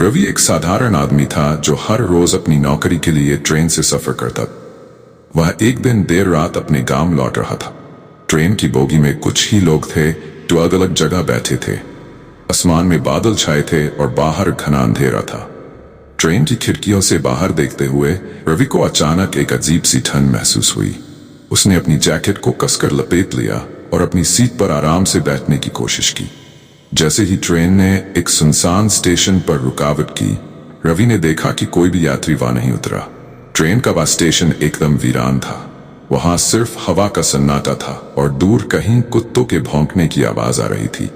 रवि एक साधारण आदमी था जो हर रोज अपनी नौकरी के लिए ट्रेन से सफर करता। वह एक दिन देर रात अपने गांव लौट रहा था। ट्रेन की बोगी में कुछ ही लोग थे जो अलग अलग जगह बैठे थे। आसमान में बादल छाए थे और बाहर घना अंधेरा था। ट्रेन की खिड़कियों से बाहर देखते हुए रवि को अचानक एक अजीब सी ठंड महसूस हुई। उसने अपनी जैकेट को कसकर लपेट लिया और अपनी सीट पर आराम से बैठने की कोशिश की। जैसे ही ट्रेन ने एक सुनसान स्टेशन पर रुकावट की, रवि ने देखा कि कोई भी यात्री वहां नहीं उतरा। ट्रेन का वह स्टेशन एकदम वीरान था। वहां सिर्फ हवा का सन्नाटा था और दूर कहीं कुत्तों के भौंकने की आवाज आ रही थी।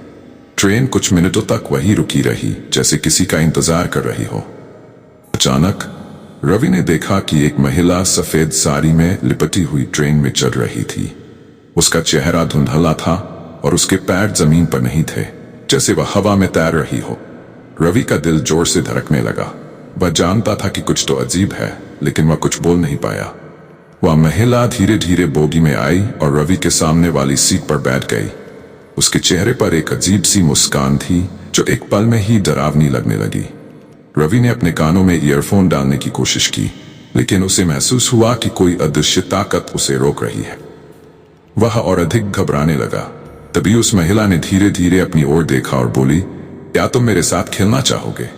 ट्रेन कुछ मिनटों तक वहीं रुकी रही, जैसे किसी का इंतजार कर रही हो। अचानक रवि ने देखा कि एक महिला सफेद साड़ी में लिपटी हुई ट्रेन में चढ़ रही थी। उसका चेहरा धुंधला था और उसके पैर जमीन पर नहीं थे, जैसे वह हवा में तैर रही हो। रवि का दिल जोर से धड़कने लगा। वह जानता था कि कुछ तो अजीब है, लेकिन वह कुछ बोल नहीं पाया। वह महिला धीरे धीरे बोगी में आई और रवि के सामने वाली सीट पर बैठ गई। उसके चेहरे पर एक अजीब सी मुस्कान थी जो एक पल में ही डरावनी लगने लगी। रवि ने अपने कानों में ईयरफोन डालने की कोशिश की, लेकिन उसे महसूस हुआ कि कोई अदृश्य ताकत उसे रोक रही है। वह और अधिक घबराने लगा। तभी उस महिला ने धीरे धीरे अपनी ओर देखा और बोली, क्या तुम मेरे साथ खेलना चाहोगे?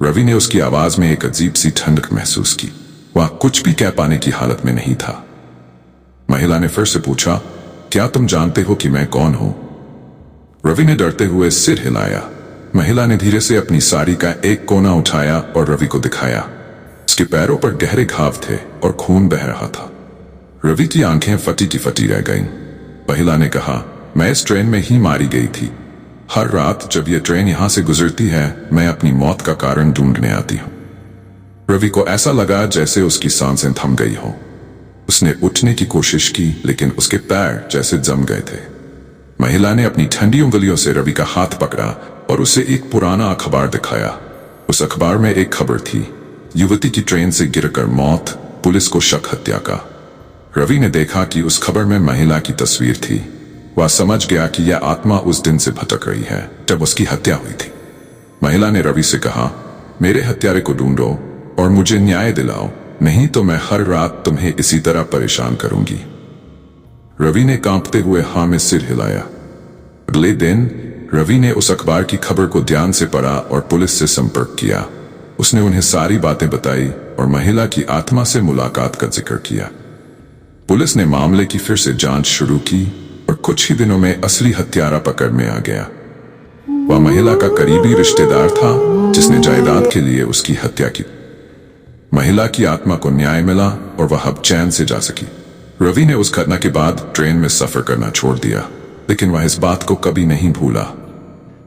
रवि ने उसकी आवाज में एक अजीब सी ठंडक महसूस की। वह कुछ भी कह पाने की हालत में नहीं था। महिला ने फिर से पूछा, क्या तुम जानते हो कि मैं कौन हूं? रवि ने डरते हुए सिर हिलाया। महिला ने धीरे से अपनी साड़ी का एक कोना उठाया और रवि को दिखाया। उसके पैरों पर गहरे घाव थे और खून बह रहा था। रवि की आंखें फटी की फटी रह गईं। महिला ने कहा, मैं इस ट्रेन में ही मारी गई थी। हर रात जब यह ट्रेन यहां से गुजरती है, मैं अपनी मौत का कारण ढूंढने आती हूं। रवि को ऐसा लगा जैसे उसकी सांसें थम गई हो। उसने उठने की कोशिश की, लेकिन उसके पैर जैसे जम गए थे। महिला ने अपनी ठंडी उंगलियों से रवि का हाथ पकड़ा और उसे एक पुराना अखबार दिखाया। उस अखबार में एक खबर थी, युवती की ट्रेन से गिरकर मौत, पुलिस को शक हत्या का। रवि ने देखा कि उस खबर में महिला की तस्वीर थी। वह समझ गया कि यह आत्मा उस दिन से भटक रही है जब उसकी हत्या हुई थी। महिला ने रवि से कहा, मेरे हत्यारे को ढूंढो और मुझे न्याय दिलाओ, नहीं तो मैं हर रात तुम्हें इसी तरह परेशान करूंगी। रवि ने कांपते हुए हाँ में सिर हिलाया। अगले दिन रवि ने उस अखबार की खबर को ध्यान से पढ़ा और पुलिस से संपर्क किया। उसने उन्हें सारी बातें बताई और महिला की आत्मा से मुलाकात का जिक्र किया। पुलिस ने मामले की फिर से जांच शुरू की और कुछ ही दिनों में असली हत्यारा पकड़ में आ गया। वह महिला का करीबी रिश्तेदार था जिसने जायदाद के लिए उसकी हत्या की। महिला की आत्मा को न्याय मिला और वह अब चैन से जा सकी। रवि ने उस घटना के बाद ट्रेन में सफर करना छोड़ दिया, लेकिन वह इस बात को कभी नहीं भूला।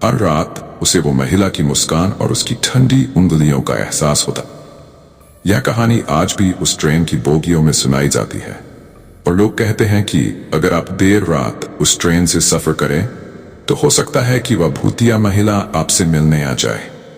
हर रात उसे वो महिला की मुस्कान और उसकी ठंडी उंगलियों का एहसास होता। यह कहानी आज भी उस ट्रेन की बोगियों में सुनाई जाती है और लोग कहते हैं कि अगर आप देर रात उस ट्रेन से सफर करें तो हो सकता है कि वह भूतिया महिला आपसे मिलने आ जाए।